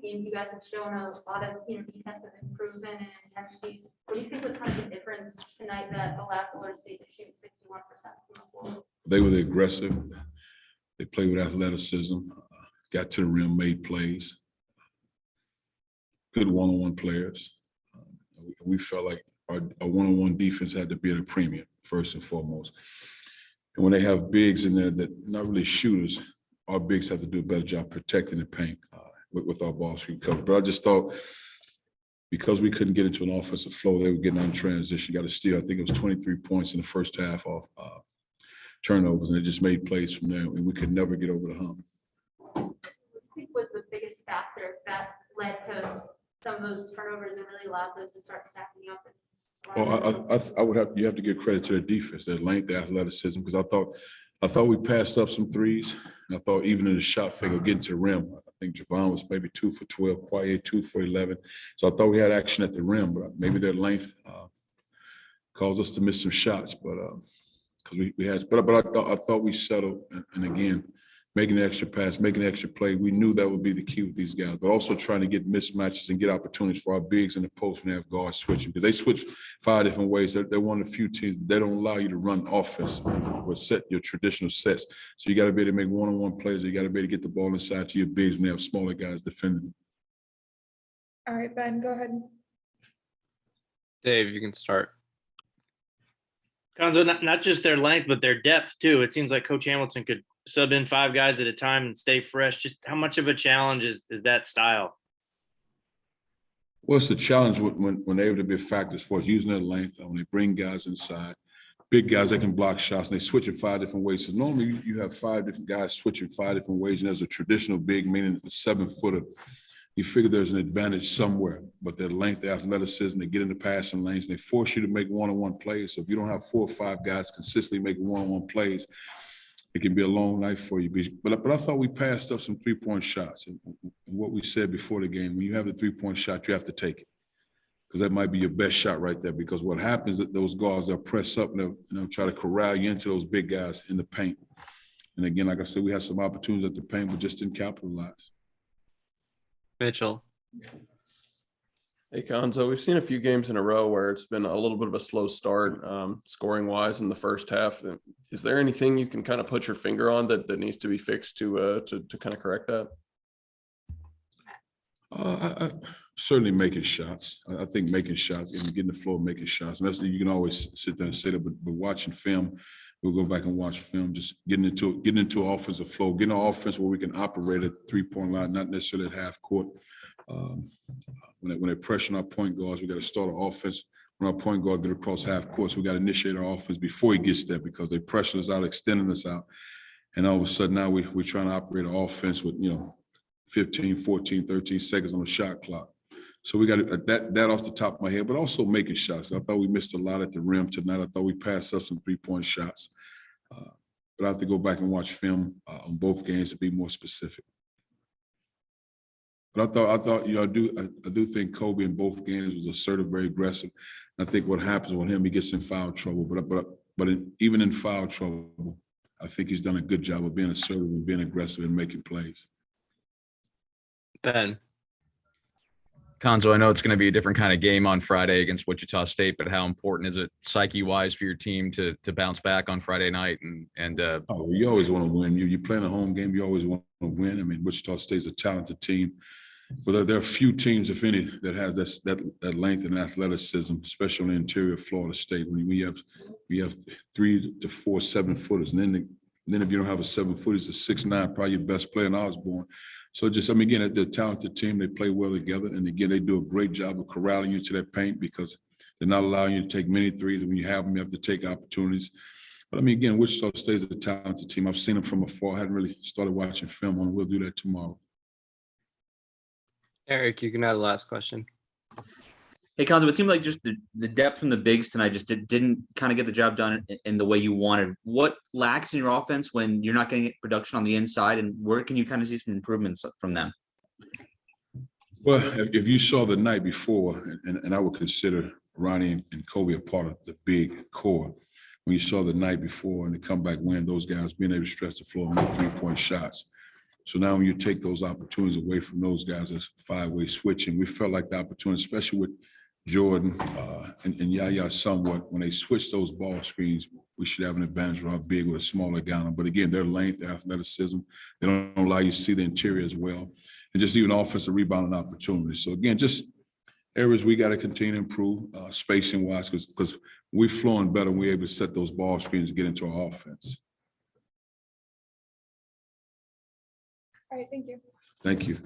games, you guys have shown a lot of defensive improvement and intensity. What do you think was kind of the difference tonight that allowed Florida State to shoot 61% from the floor? They were aggressive. They played with athleticism, got to the rim, made plays. Good one-on-one players. We felt like our one-on-one defense had to be at a premium, first and foremost. And when they have bigs in there that not really shooters, our bigs have to do a better job protecting the paint with our ball screen cover. But I just thought because we couldn't get into an offensive flow, they were getting on transition, got a steal. I think it was 23 points in the first half off turnovers, and it just made plays from there, and we could never get over the hump. What do you think was the biggest factor that led to some of those turnovers and really allowed those to start stacking up? Well, you have to give credit to their defense, their length, their athleticism, because I thought we passed up some threes. And I thought even in the shot figure getting to the rim, I think Javon was maybe 2 for 12, Poirier 2 for 11. So I thought we had action at the rim, but maybe their length caused us to miss some shots. But because we had, but I thought we settled, and again, making the extra pass, making the extra play. We knew that would be the key with these guys, but also trying to get mismatches and get opportunities for our bigs in the post when they have guards switching, because they switch 5 different ways. They're one of the few teams that don't allow you to run offense or set your traditional sets. So you got to be able to make one-on-one plays. You got to be able to get the ball inside to your bigs when they have smaller guys defending. All right, Ben, go ahead. Dave, you can start. Cuonzo, not just their length, but their depth too. It seems like Coach Hamilton could sub in 5 guys at a time and stay fresh. Just how much of a challenge is that style? Well, it's a challenge when they're able to be a factor as far as using their length, when they bring guys inside, big guys that can block shots, and they switch in 5 different ways. So normally you have 5 different guys switching 5 different ways, and there's a traditional big, meaning a 7-footer. You figure there's an advantage somewhere, but their length, their athleticism, they get into passing lanes, they force you to make one-on-one plays. So if you don't have 4 or 5 guys consistently making one-on-one plays, it can be a long night for you. But I thought we passed up some 3-point shots. And what we said before the game, when you have the 3-point shot, you have to take it, because that might be your best shot right there. Because what happens is that those guards, they'll press up and they'll try to corral you into those big guys in the paint. And again, like I said, we had some opportunities at the paint, but just didn't capitalize. Mitchell. Hey, Cuonzo, we've seen a few games in a row where it's been a little bit of a slow start, scoring-wise in the first half. Is there anything you can kind of put your finger on that needs to be fixed to kind of correct that? I certainly making shots. I think making shots and getting the floor, making shots. And that's, you can always sit there and say that, but watching film, we'll go back and watch film. Just getting into offensive flow, getting an offense where we can operate at the 3-point line, not necessarily at half court. When they're pressuring our point guards, we got to start our offense. When our point guard get across half court, so we got to initiate our offense before he gets there, because they pressure us out, extending us out. And all of a sudden now we're trying to operate an offense with 15, 14, 13 seconds on the shot clock. So we got that off the top of my head, but also making shots. I thought we missed a lot at the rim tonight. I thought we passed up some 3-point shots. But I have to go back and watch film on both games to be more specific. But I thought, I do think Kobe in both games was assertive, very aggressive. And I think what happens with him, he gets in foul trouble. But even in foul trouble, I think he's done a good job of being assertive and being aggressive and making plays. Ben. Cuonzo, I know it's going to be a different kind of game on Friday against Wichita State, but how important is it psyche-wise for your team to bounce back on Friday night? You always want to win. You're playing a home game, you always want to win. I mean, Wichita State's a talented team. But there are few teams, if any, that has that length and athleticism, especially on the interior of Florida State. When we have 3 to 4 7-footers, and then if you don't have a 7-footer, it's a 6'9", probably your best player in Osborne. So again, they're a talented team. They play well together, and again, they do a great job of corralling you to that paint, because they're not allowing you to take many threes. And when you have them, you have to take opportunities. But again, Wichita State is a talented team. I've seen them from afar. I hadn't really started watching film on. We'll do that tomorrow. Eric, you can have the last question. Hey, Cuonzo, it seemed like just the depth from the bigs tonight just didn't kind of get the job done in the way you wanted. What lacks in your offense when you're not getting production on the inside, and where can you kind of see some improvements from them? Well, if you saw the night before, and I would consider Ronnie and Kobe a part of the big core, when you saw the night before and the comeback win, those guys being able to stretch the floor and make 3-point shots. So now when you take those opportunities away from those guys, that's five-way switching. We felt like the opportunity, especially with Jordan and Yaya somewhat, when they switch those ball screens, we should have an advantage of how big with a smaller guy. But again, their length, their athleticism, they don't allow you to see the interior as well. And just even offensive rebounding opportunities. So again, just areas we got to continue to improve spacing wise, because we're flowing better when we're able to set those ball screens to get into our offense. All right, thank you. Thank you.